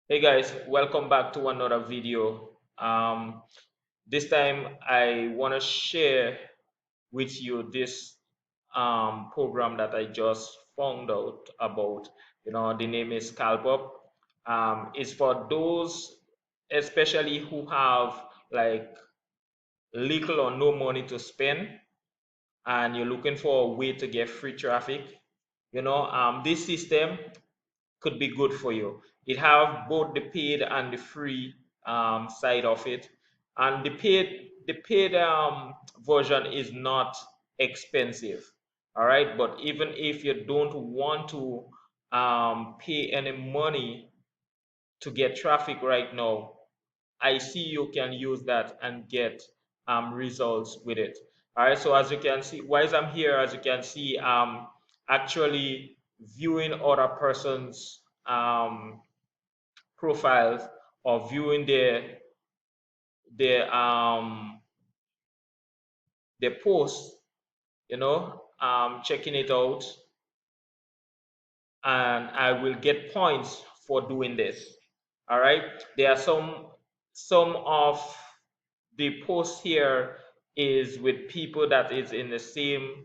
Hey guys, welcome back to another video. This time I want to share with you this program that I just found out about. The name is Scalp. It's for those especially who have like little or no money to spend and you're looking for a way to get free traffic. This system could be good for you. It have both the paid and the free side of it, and the paid version is not expensive. All right, but even if you don't want to pay any money to get traffic right now, I see you can use that and get results with it. All right, so as you can see, while I'm here, as you can see, actually viewing other person's profiles or viewing their their posts, checking it out, and I will get points for doing this. All right, there are some of the posts here is with people that is in the same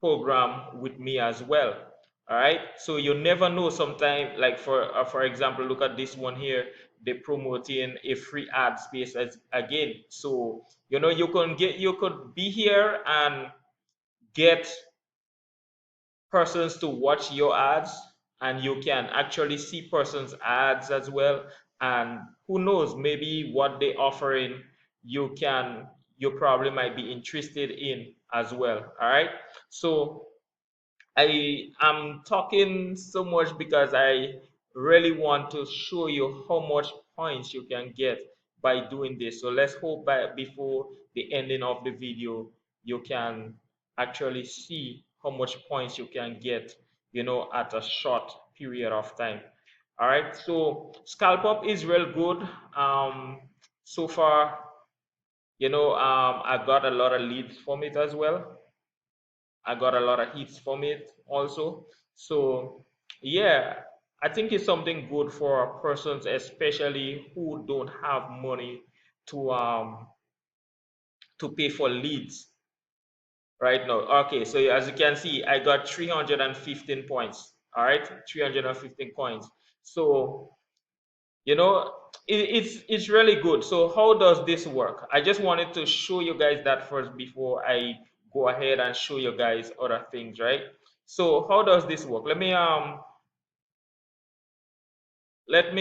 program with me as well. All right, so you never know. Sometime, like for example, look at this one here. They're promoting a free ad space as again. So you could be here and get persons to watch your ads, and you can actually see persons ads as well. And who knows, maybe what they offering you can you probably might be interested in as well. All right, so I am talking so much because I really want to show you how much points you can get by doing this. So let's hope by before the ending of the video, you can actually see how much points you can get, at a short period of time. All right. So Scalp is real good. So far, I got a lot of leads from it as well. I got a lot of hits from it also. So yeah, I think it's something good for persons, especially who don't have money to to pay for leads right now. Okay, so as you can see, I got 315 points. All right, 315 points. So you know it's really good. So how does this work? I just wanted to show you guys that first before I go ahead and show you guys other things, right? So how does this work? Let me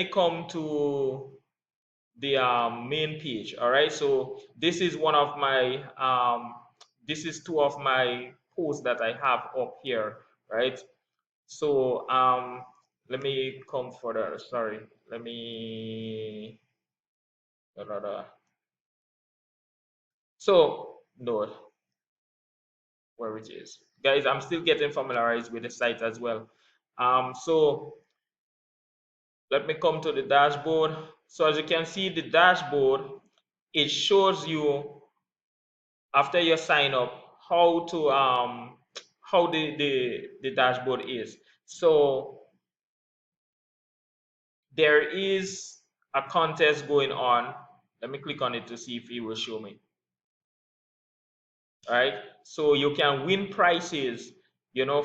come to the main page. All right, so this is one of my this is two of my posts that I have up here, right? So let me come further. Sorry, let me da, da, da. So no, where it is, guys. I'm still getting familiarized with the site as well. So let me come to the dashboard. So as you can see, the dashboard, it shows you after you sign up how the dashboard is. So there is a contest going on. Let me click on it to see if it will show me. Right? So you can win prizes,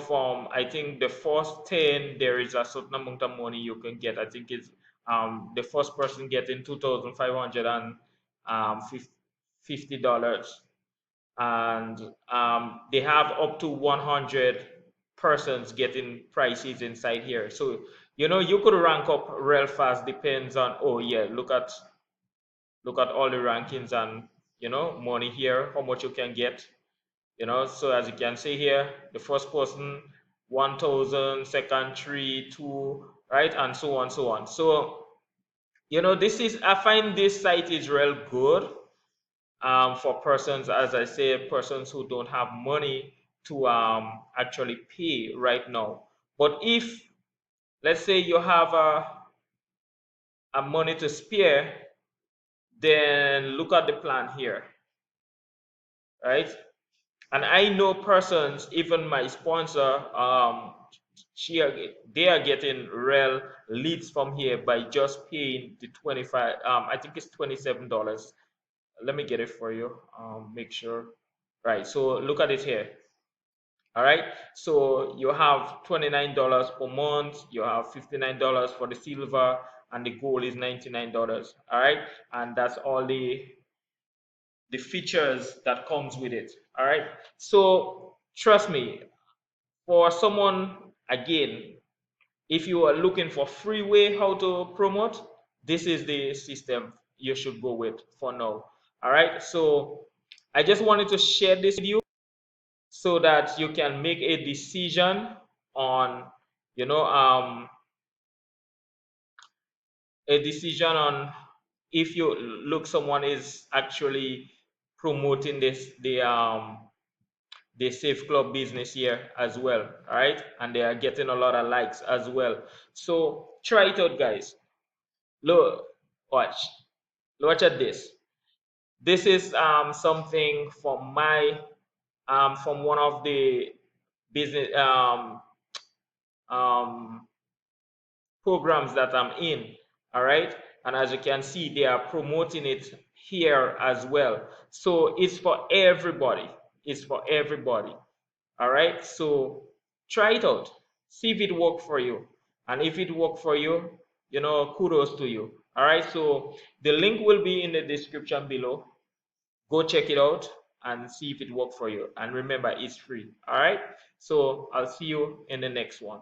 from I think the first 10, there is a certain amount of money you can get. I think it's the first person getting $2,550, and they have up to 100 persons getting prizes inside here. So you could rank up real fast. Depends on, oh yeah, look at all the rankings and money here, how much you can get. So as you can see here, the first person 1,000, second 3, 2, right, and so on, so on. So this is, I find this site is real good for persons, as I say, persons who don't have money to actually pay right now. But if, let's say, you have a money to spare, then look at the plan here, right? And I know persons, even my sponsor, they are getting real leads from here by just paying the 25, I think it's $27. Let me get it for you, make sure. Right, so look at it here. All right, so you have $29 per month, you have $59 for the silver, and the gold is $99. All right, and that's all the features that comes with it. All right, so trust me, for someone, again, if you are looking for free way how to promote, this is the system you should go with for now. All right, so I just wanted to share this with you so that you can make a decision on, you know, a decision on if you look someone is actually promoting the safe club business here as well. All right, and they are getting a lot of likes as well. So try it out, guys. Look, watch, watch at this. This is something from my from one of the business um, programs that I'm in. All right, and as you can see, they are promoting it here as well. So it's for everybody. It's for everybody. All right, so try it out, see if it worked for you, and if it worked for you, kudos to you. All right, so the link will be in the description below. Go check it out and see if it worked for you, and remember, it's free. All right, so I'll see you in the next one.